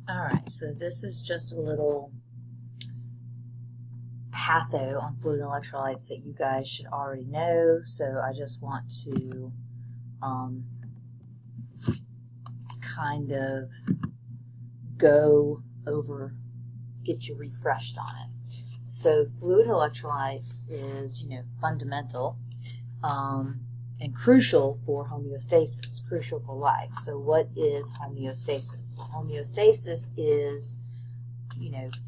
All right, so this is just a little patho on fluid and electrolytes that you guys should already know. So I just want to kind of go over, get you refreshed on it. So fluid electrolytes is, fundamental and crucial for homeostasis, crucial for life. So what is homeostasis? Well, homeostasis is,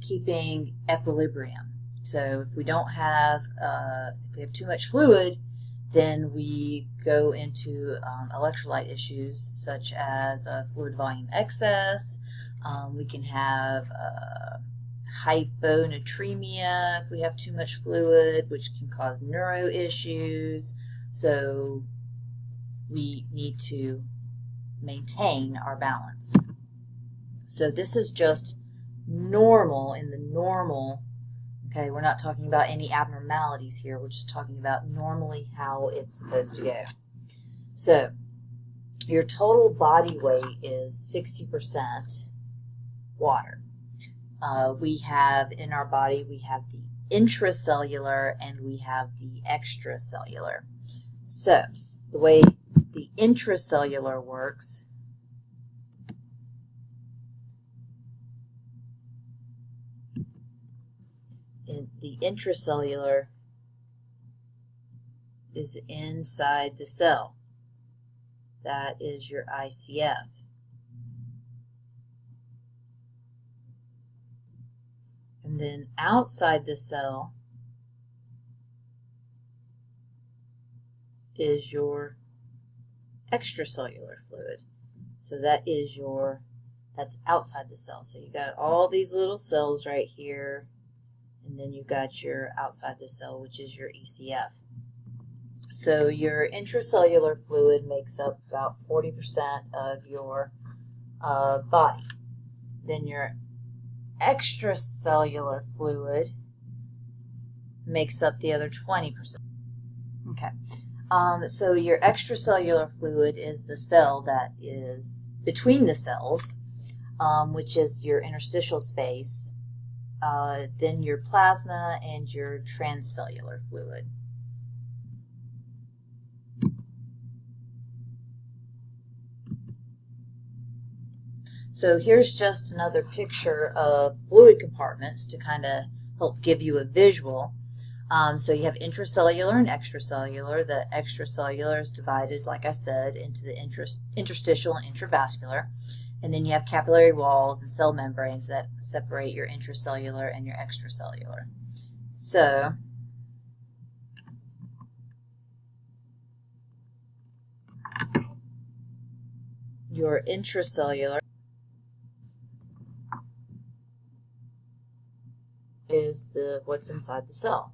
keeping equilibrium. So if we don't have, if we have too much fluid, then we go into electrolyte issues such as fluid volume excess. We can have hyponatremia if we have too much fluid, which can cause neuro issues. So we need to maintain our balance. So this is just normal in the normal. Okay, we're not talking about any abnormalities here. We're just talking about normally how it's supposed to go. So your total body weight is 60% water. We have in our body, we have the intracellular and we have the extracellular. So the way the intracellular works the intracellular is inside the cell. That is your ICF. And then outside the cell is your extracellular fluid. So that is that's outside the cell. So you got all these little cells right here, and then you've got your outside the cell, which is your ECF. So your intracellular fluid makes up about 40% of your body. Then your extracellular fluid makes up the other 20%. Okay. So your extracellular fluid is the cell that is between the cells, which is your interstitial space, then your plasma and your transcellular fluid. So here's just another picture of fluid compartments to kind of help give you a visual. So you have intracellular and extracellular. The extracellular is divided, like I said, into the interstitial and intravascular. And then you have capillary walls and cell membranes that separate your intracellular and your extracellular. So your intracellular is what's inside the cell.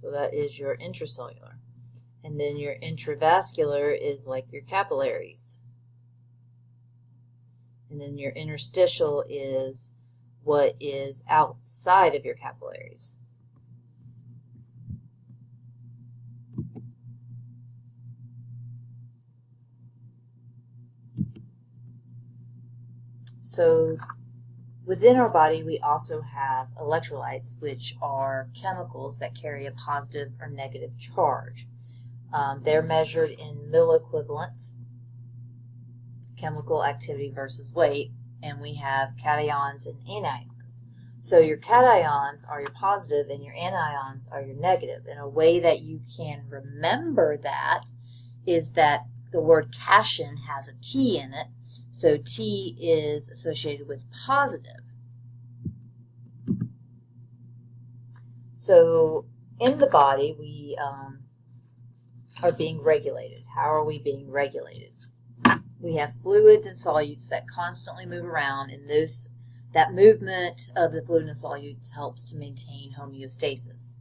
So that is your intracellular. And then your intravascular is like your capillaries. And then your interstitial is what is outside of your capillaries. So within our body, we also have electrolytes, which are chemicals that carry a positive or negative charge. They're measured in milliequivalents, chemical activity versus weight, and we have cations and anions. So your cations are your positive and your anions are your negative. And a way that you can remember that is that the word cation has a T in it. So T is associated with positive. So in the body, we are being regulated. How are we being regulated? We have fluids and solutes that constantly move around, and that movement of the fluid and solutes helps to maintain homeostasis.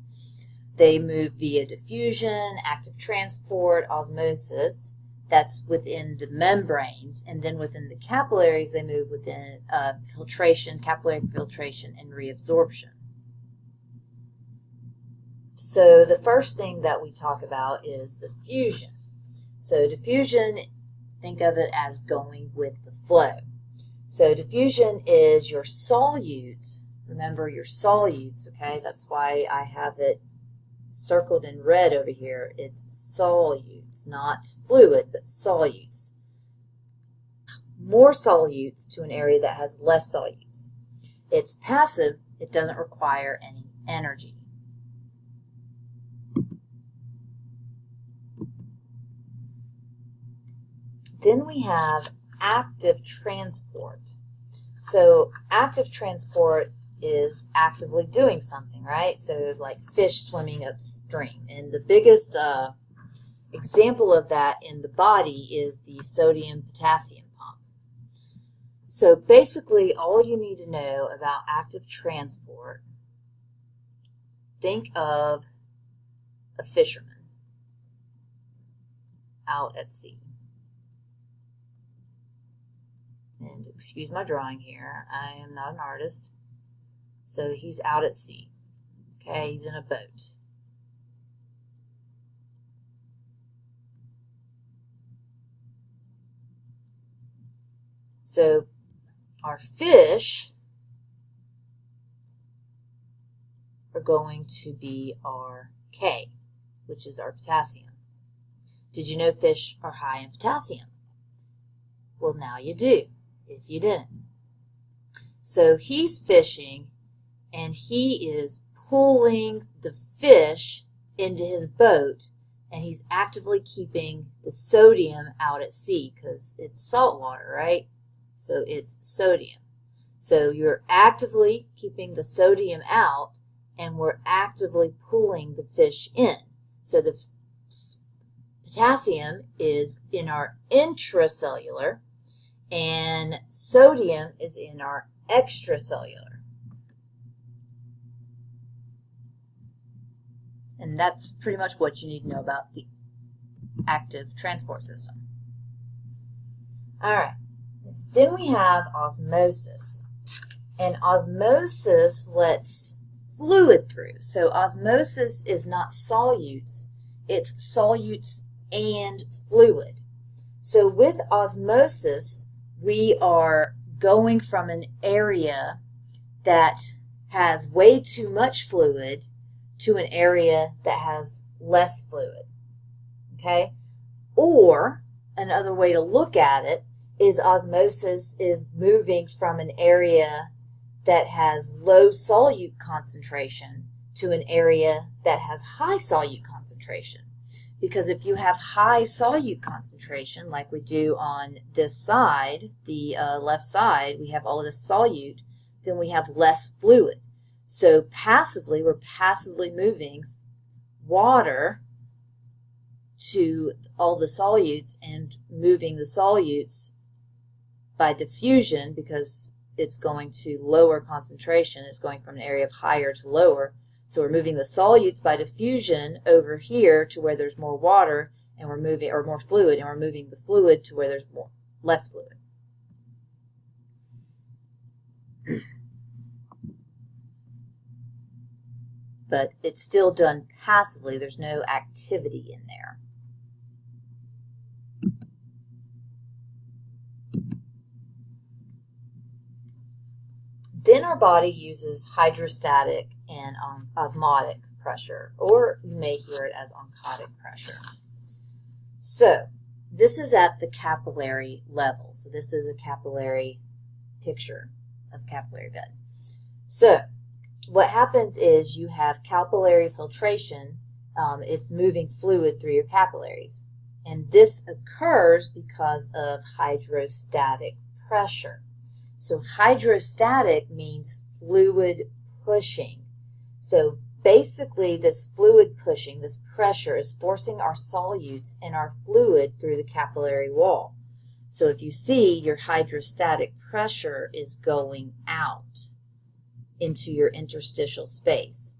They move via diffusion, active transport, osmosis. That's within the membranes, and then within the capillaries, they move within filtration, capillary filtration, and reabsorption. So the first thing that we talk about is diffusion. So diffusion, think of it as going with the flow. So diffusion is your solutes. Remember your solutes, okay? That's why I have it circled in red over here. It's solutes, not fluid, but solutes. More solutes to an area that has less solutes. It's passive. It doesn't require any energy. Then we have active transport. So active transport is actively doing something, right? So like fish swimming upstream. And the biggest example of that in the body is the sodium-potassium pump. So basically all you need to know about active transport, think of a fisherman out at sea. And excuse my drawing here, I am not an artist. So he's out at sea. Okay, he's in a boat. So our fish are going to be our K, which is our potassium. Did you know fish are high in potassium? Well, now you do, if you didn't. So he's fishing, and he is pulling the fish into his boat, and he's actively keeping the sodium out at sea because it's salt water, right? So it's sodium. So you're actively keeping the sodium out, and we're actively pulling the fish in. So the potassium is in our intracellular, and sodium is in our extracellular. And that's pretty much what you need to know about the active transport system. All right. Then we have osmosis. And osmosis lets fluid through. So osmosis is not solutes, it's solutes and fluid. So with osmosis, we are going from an area that has way too much fluid to an area that has less fluid, okay? Or another way to look at it is osmosis is moving from an area that has low solute concentration to an area that has high solute concentration. Because if you have high solute concentration, like we do on this side, the left side, we have all of this solute, then we have less fluid. So passively, we're passively moving water to all the solutes and moving the solutes by diffusion because it's going to lower concentration. It's going from an area of higher to lower. So we're moving the solutes by diffusion over here to where there's more water and we're moving, or more fluid, and we're moving the fluid to where there's less fluid. But it's still done passively. There's no activity in there. Then our body uses hydrostatic and osmotic pressure, or you may hear it as oncotic pressure. So this is at the capillary level. So this is a capillary picture of capillary bed. So what happens is you have capillary filtration. It's moving fluid through your capillaries. And this occurs because of hydrostatic pressure. So hydrostatic means fluid pushing. So basically this fluid pushing, this pressure, is forcing our solutes and our fluid through the capillary wall. So if you see, your hydrostatic pressure is going out into your interstitial space.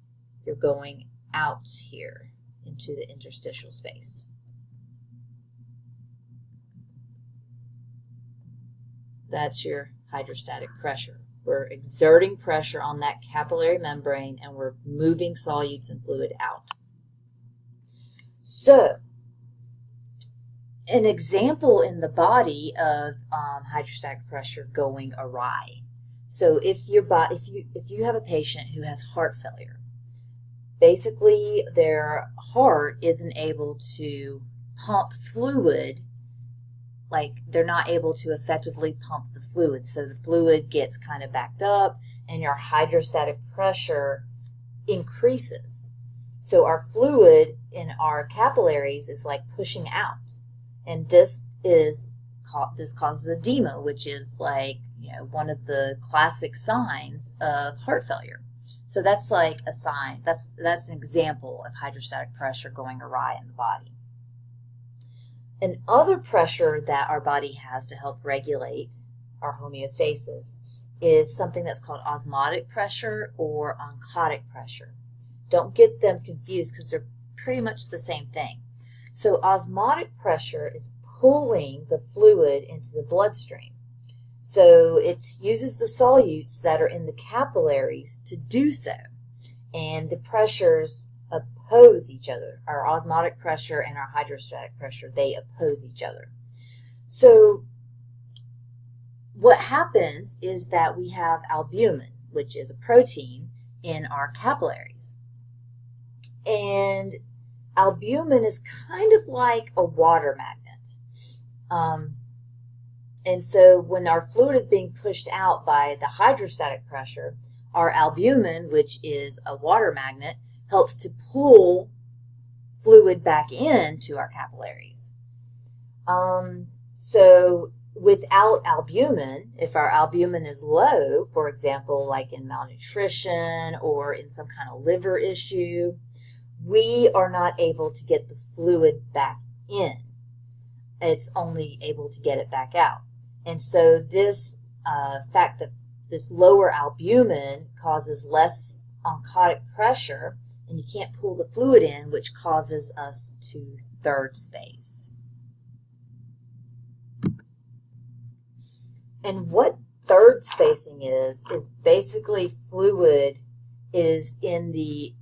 You're going out here into the interstitial space. That's your hydrostatic pressure. We're exerting pressure on that capillary membrane and we're moving solutes and fluid out. So, an example in the body of hydrostatic pressure going awry. So if you have a patient who has heart failure, basically their heart isn't able to pump fluid, like they're not able to effectively pump the fluid. So the fluid gets kind of backed up and your hydrostatic pressure increases. So our fluid in our capillaries is like pushing out. And this causes edema, which is like, one of the classic signs of heart failure. So that's like a sign, that's an example of hydrostatic pressure going awry in the body. Another pressure that our body has to help regulate our homeostasis is something that's called osmotic pressure or oncotic pressure. Don't get them confused because they're pretty much the same thing. So osmotic pressure is pulling the fluid into the bloodstream. So it uses the solutes that are in the capillaries to do so. And the pressures oppose each other. Our osmotic pressure and our hydrostatic pressure, they oppose each other. So what happens is that we have albumin, which is a protein in our capillaries. And albumin is kind of like a water magnet. And so when our fluid is being pushed out by the hydrostatic pressure, our albumin, which is a water magnet, helps to pull fluid back into our capillaries. So without albumin, if our albumin is low, for example, like in malnutrition or in some kind of liver issue, we are not able to get the fluid back in. It's only able to get it back out. And so this fact that this lower albumin causes less oncotic pressure, and you can't pull the fluid in, which causes us to third space. And what third spacing is basically fluid is in the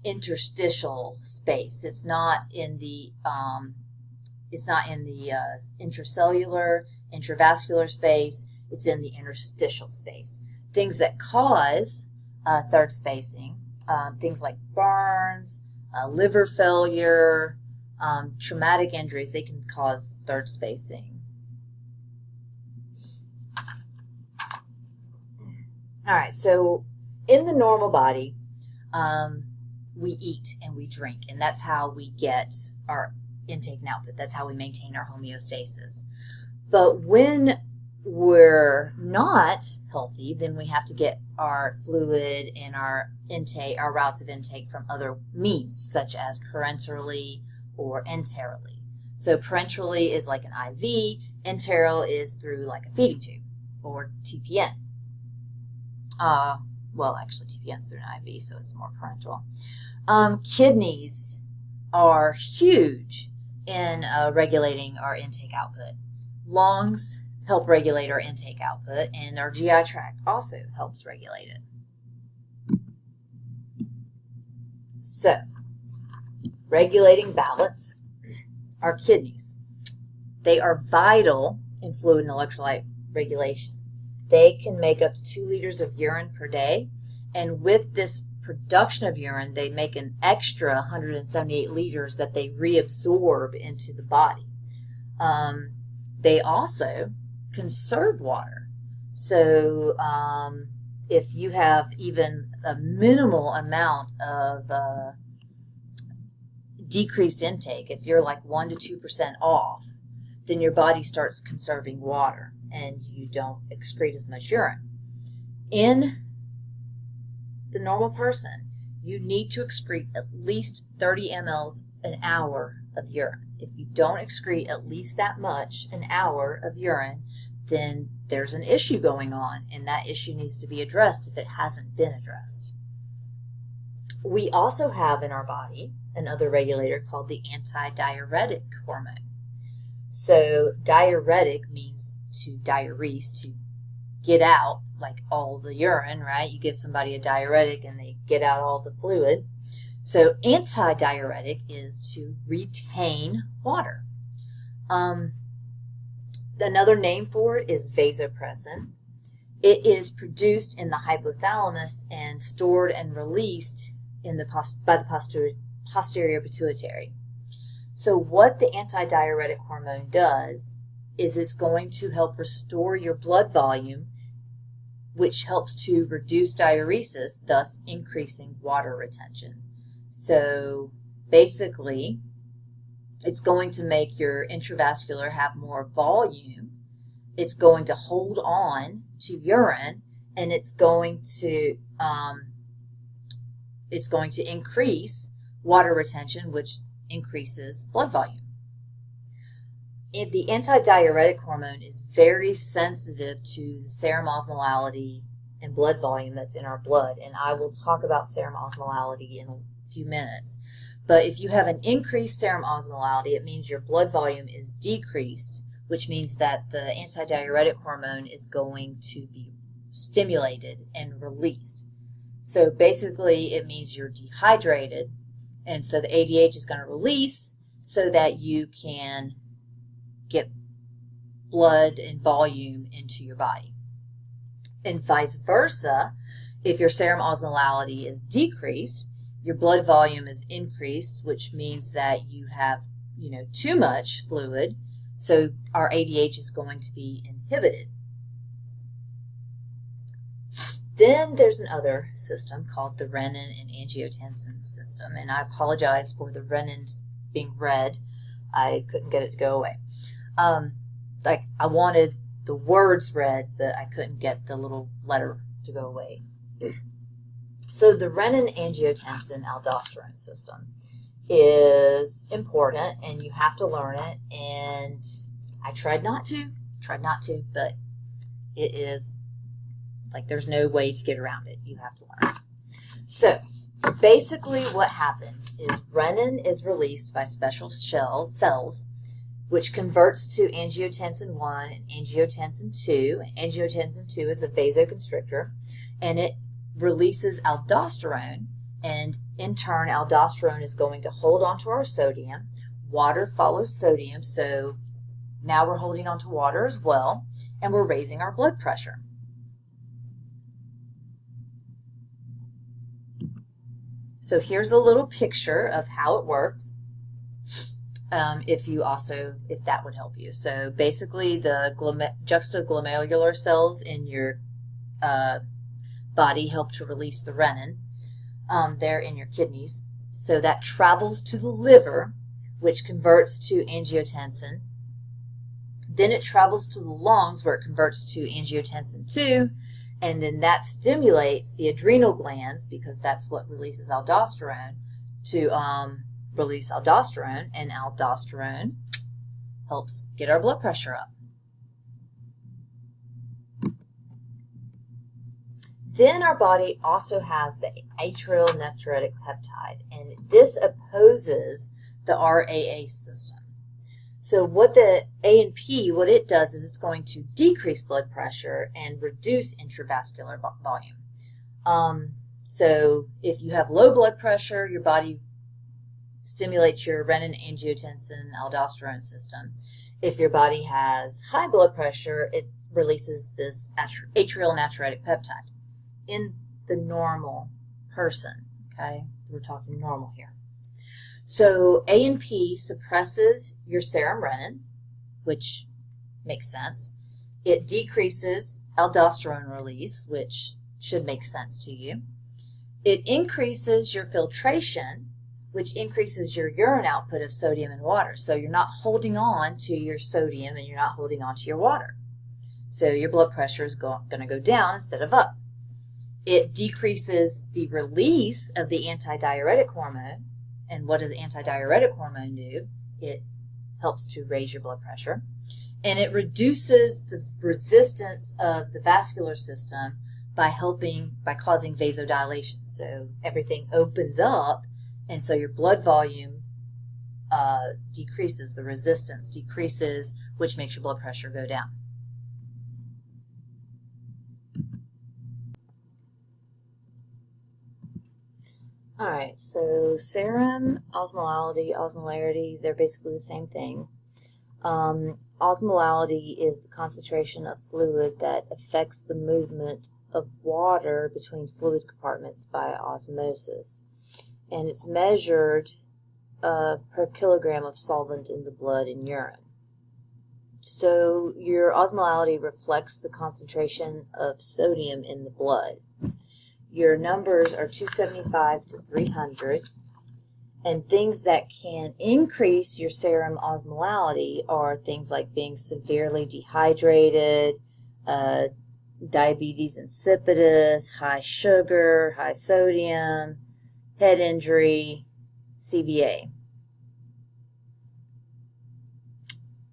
interstitial space. It's not in the intracellular, intravascular space. It's in the interstitial space. Things that cause third spacing, things like burns, liver failure, traumatic injuries, they can cause third spacing. All right, so in the normal body, we eat and we drink, and that's how we get our intake and output. That's how we maintain our homeostasis. But when we're not healthy, then we have to get our fluid and our intake, our routes of intake from other means, such as parenterally or enterally. So parenterally is like an IV, enteral is through like a feeding tube or TPN. Well, actually TPN is through an IV, so it's more parenteral. Kidneys are huge in regulating our intake output. Lungs help regulate our intake output, and our GI tract also helps regulate it. So, regulating balance, our kidneys, they are vital in fluid and electrolyte regulation. They can make up to 2 liters of urine per day, and with this production of urine, they make an extra 178 liters that they reabsorb into the body. They also conserve water. So if you have even a minimal amount of decreased intake, if you're like 1 to 2% off, then your body starts conserving water and you don't excrete as much urine. In the normal person, you need to excrete at least 30 mLs an hour of urine. If you don't excrete at least that much an hour of urine, then there's an issue going on, and that issue needs to be addressed if it hasn't been addressed. We also have in our body another regulator called the antidiuretic hormone. So diuretic means to diurese, to get out like all the urine, right? You give somebody a diuretic and they get out all the fluid. So antidiuretic is to retain water. Another name for it is vasopressin. It is produced in the hypothalamus and stored and released in by the posterior pituitary. So what the antidiuretic hormone does is it's going to help restore your blood volume, which helps to reduce diuresis, thus increasing water retention. So basically, it's going to make your intravascular have more volume. It's going to hold on to urine, and it's going to increase water retention, which increases blood volume. The antidiuretic hormone is very sensitive to the serum osmolality and blood volume that's in our blood, and I will talk about serum osmolality in a few minutes. But if you have an increased serum osmolality, it means your blood volume is decreased, which means that the antidiuretic hormone is going to be stimulated and released. So basically, it means you're dehydrated, and so the ADH is going to release so that you can get blood and volume into your body. And vice versa, if your serum osmolality is decreased, your blood volume is increased, which means that you have, too much fluid, so our ADH is going to be inhibited. Then there's another system called the renin and angiotensin system, and I apologize for the renin being red. I couldn't get it to go away. I wanted the words read, but I couldn't get the little letter to go away. So the renin-angiotensin-aldosterone system is important, and you have to learn it, and I tried not to, but it is, there's no way to get around it. You have to learn it. So basically what happens is renin is released by special cells, which converts to angiotensin 1 and angiotensin 2. Angiotensin 2 is a vasoconstrictor, and it releases aldosterone, and in turn aldosterone is going to hold on to our sodium. Water follows sodium, so now we're holding on to water as well, and we're raising our blood pressure. So here's a little picture of how it works, if that would help you. So basically the juxtaglomerular cells in your body help to release the renin. They're in your kidneys. So that travels to the liver, which converts to angiotensin. Then it travels to the lungs, where it converts to angiotensin 2, and then that stimulates the adrenal glands, because that's what releases aldosterone, to release aldosterone, and aldosterone helps get our blood pressure up. Then our body also has the atrial natriuretic peptide, and this opposes the RAA system. So what the ANP, what it does is it's going to decrease blood pressure and reduce intravascular volume. So if you have low blood pressure, your body stimulates your renin-angiotensin-aldosterone system. If your body has high blood pressure, it releases this atrial natriuretic peptide in the normal person, okay? We're talking normal here. So ANP suppresses your serum renin, which makes sense. It decreases aldosterone release, which should make sense to you. It increases your filtration, which increases your urine output of sodium and water. So you're not holding on to your sodium and you're not holding on to your water. So your blood pressure is going to go down instead of up. It decreases the release of the antidiuretic hormone. And what does antidiuretic hormone do? It helps to raise your blood pressure. And it reduces the resistance of the vascular system by causing vasodilation. So everything opens up, and so your blood volume decreases, the resistance decreases, which makes your blood pressure go down. All right, so serum, osmolality, they're basically the same thing. Osmolality is the concentration of fluid that affects the movement of water between fluid compartments by osmosis. And it's measured per kilogram of solvent in the blood and urine. So your osmolality reflects the concentration of sodium in the blood. Your numbers are 275 to 300. And things that can increase your serum osmolality are things like being severely dehydrated, diabetes insipidus, high sugar, high sodium, head injury, CVA.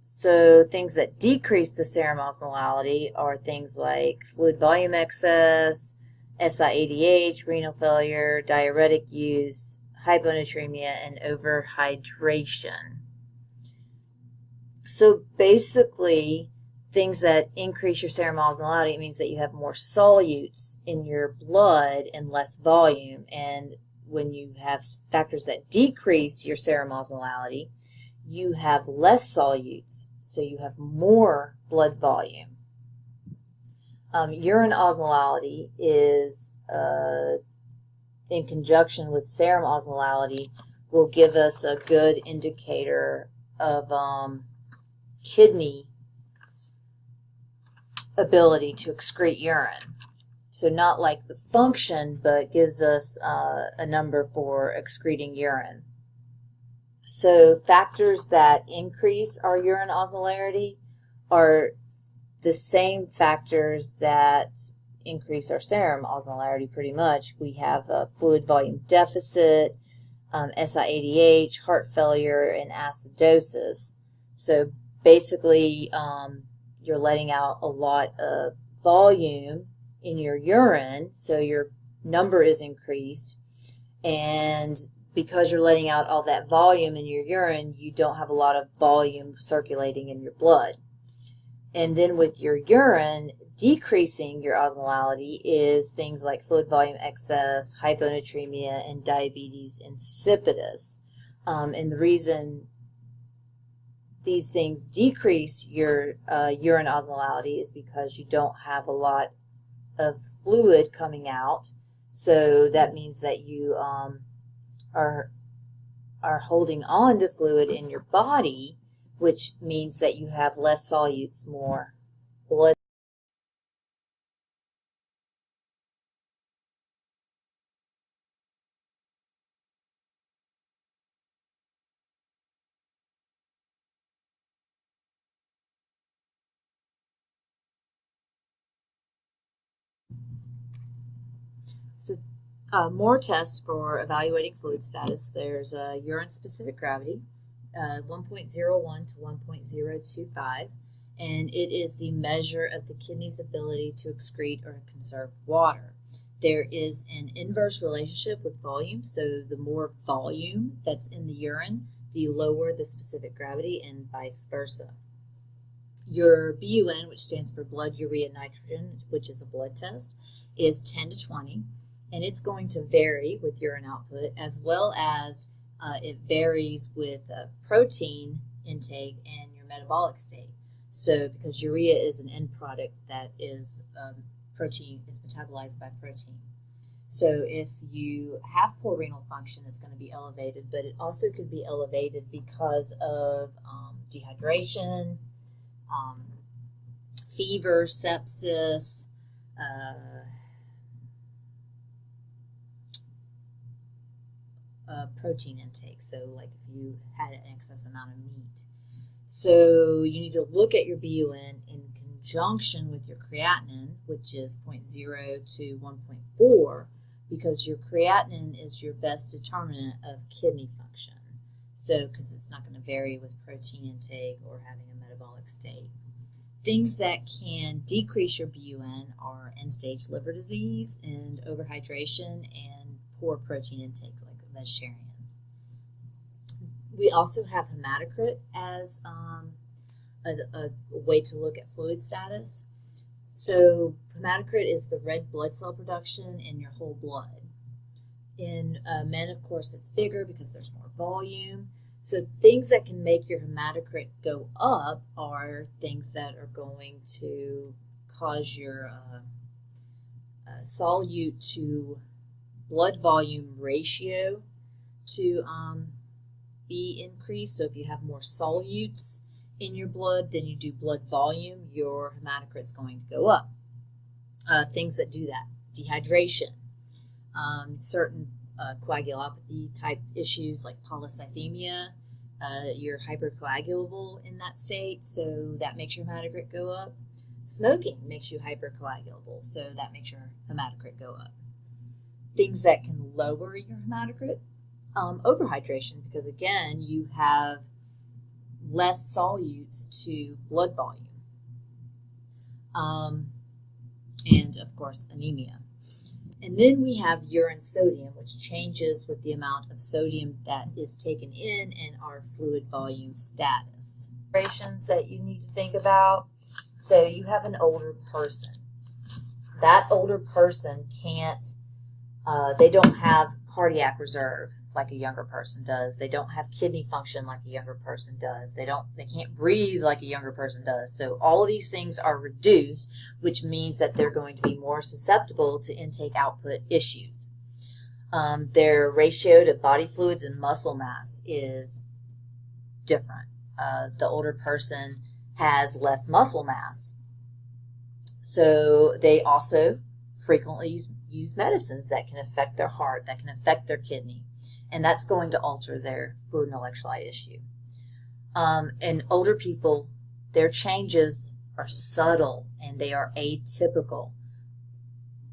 So things that decrease the serum osmolality are things like fluid volume excess, SIADH, renal failure, diuretic use, hyponatremia, and overhydration. So basically, things that increase your serum osmolality, it means that you have more solutes in your blood and less volume. And when you have factors that decrease your serum osmolality, you have less solutes, so you have more blood volume. Urine osmolality is in conjunction with serum osmolality will give us a good indicator of kidney ability to excrete urine. So not like the function, but gives us a number for excreting urine. So factors that increase our urine osmolarity are the same factors that increase our serum osmolarity pretty much. We have a fluid volume deficit, SIADH, heart failure, and acidosis. So basically, you're letting out a lot of volume in your urine, so your number is increased, and because you're letting out all that volume in your urine, you don't have a lot of volume circulating in your blood. And then with your urine, decreasing your osmolality is things like fluid volume excess, hyponatremia, and diabetes insipidus. And the reason these things decrease your urine osmolality is because you don't have a lot of fluid coming out. So that means that you are holding on to fluid in your body, which means that you have less solutes, more blood. So more tests for evaluating fluid status. There's urine-specific gravity, 1.01 to 1.025, and it is the measure of the kidney's ability to excrete or conserve water. There is an inverse relationship with volume, so the more volume that's in the urine, the lower the specific gravity, and vice versa. Your BUN, which stands for blood urea nitrogen, which is a blood test, is 10 to 20, and it's going to vary with urine output, as well as it varies with protein intake and your metabolic state. So because urea is an end product that is protein is metabolized by protein. So if you have poor renal function, it's going to be elevated, but it also could be elevated because of dehydration, fever, sepsis, protein intake. So like if you had an excess amount of meat. So you need to look at your BUN in conjunction with your creatinine, which is 0.0 to 1.4, because your creatinine is your best determinant of kidney function. So because it's not going to vary with protein intake or having a metabolic state. Things that can decrease your BUN are end-stage liver disease and overhydration and poor protein intake like a vegetarian. We also have hematocrit as a way to look at fluid status. So hematocrit is the red blood cell production in your whole blood. In men, of course, it's bigger because there's more volume. So things that can make your hematocrit go up are things that are going to cause your solute to blood volume ratio to be increased. So if you have more solutes in your blood than you do blood volume, your hematocrit is going to go up. Things that do that: dehydration, certain coagulopathy type issues like polycythemia. You're hypercoagulable in that state, so that makes your hematocrit go up. Smoking makes you hypercoagulable, so that makes your hematocrit go up. Things that can lower your hematocrit: overhydration, because again, you have less solutes to blood volume. And of course, anemia. And then we have urine sodium, which changes with the amount of sodium that is taken in and our fluid volume status. Considerations that you need to think about. So you have an older person. That older person can't, they don't have cardiac reserve like a younger person does. They don't have kidney function like a younger person does. They can't breathe like a younger person does. So all of these things are reduced, which means that they're going to be more susceptible to intake-output issues. Their ratio to body fluids and muscle mass is different. The older person has less muscle mass. So they also frequently use medicines that can affect their heart, that can affect their kidney. And that's going to alter their fluid and electrolyte issue. And older people, their changes are subtle and they are atypical.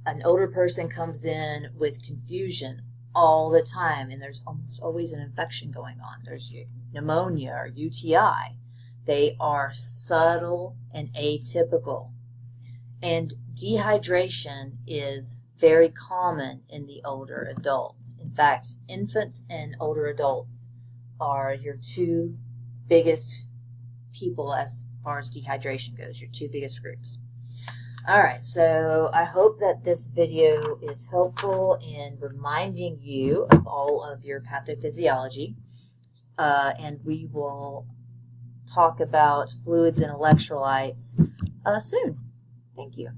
An older person comes in with confusion all the time, and there's almost always an infection going on. There's pneumonia or UTI. They are subtle and atypical. And dehydration is very common in the older adults. In fact, infants and older adults are your two biggest people as far as dehydration goes, your two biggest groups. All right, so I hope that this video is helpful in reminding you of all of your pathophysiology, and we will talk about fluids and electrolytes soon. Thank you.